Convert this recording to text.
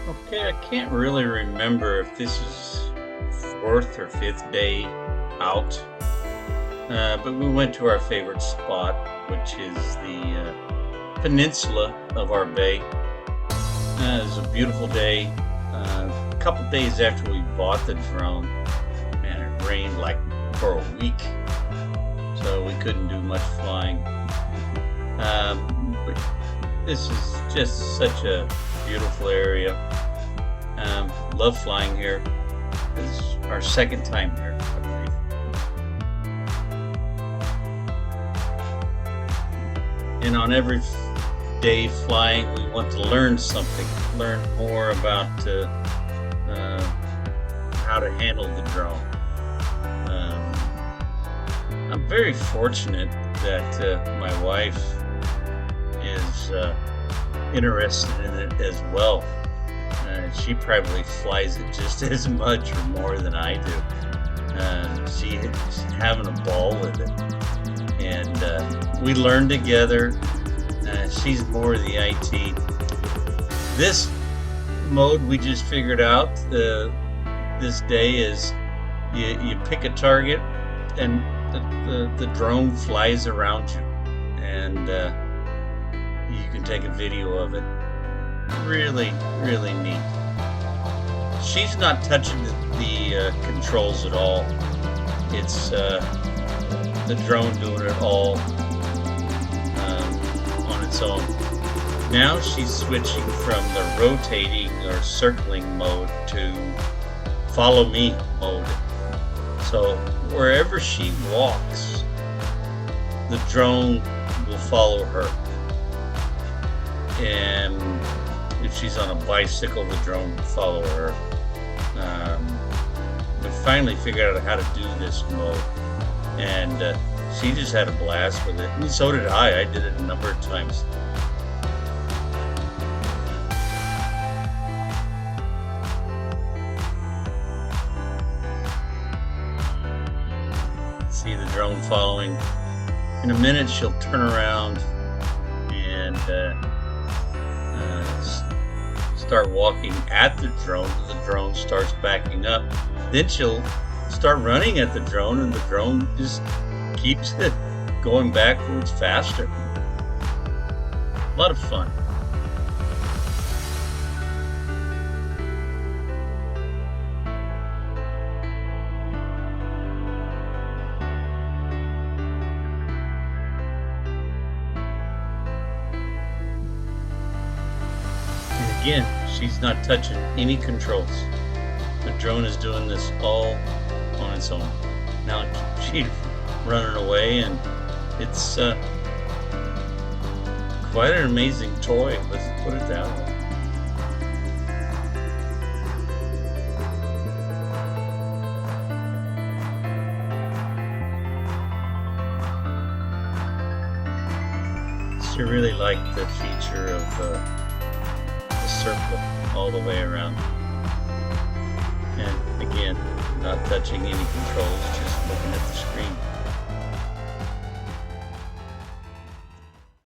Okay, I can't really remember if this is fourth or fifth day out, but we went to our favorite spot, which is the peninsula of our bay. It was a beautiful day. A couple days after we bought the drone, and it rained like for a week, so we couldn't do much flying. But this is just such a beautiful area. Love flying here. It's our second time here, I believe. And on every day flying, we want to learn something, learn more about how to handle the drone. I'm very fortunate that my wife is interested in it as well. She probably flies it just as much or more than I do. She's having a ball with it, and we learn together. She's more of the IT. This mode we just figured out this day is you pick a target and the drone flies around you, and you can take a video of it. Really, really neat. She's not touching the controls at all. It's the drone doing it all on its own. Now she's switching from the rotating or circling mode to follow me mode. So wherever she walks, the drone will follow her. And if she's on a bicycle, the drone will follow her. We finally figured out how to do this mode, and she just had a blast with it, and so did I. I did it a number of times. See the drone following. In a minute, she'll turn around and start walking at the drone. The drone starts backing up. Then she'll start running at the drone, and the drone just keeps it going backwards faster. A lot of fun. And again, she's not touching any controls. The drone is doing this all on its own. Now she's running away, and it's quite an amazing toy. Let's put it that way. So I really like the feature of the circle all the way around. And again, not touching any controls, just looking at the screen.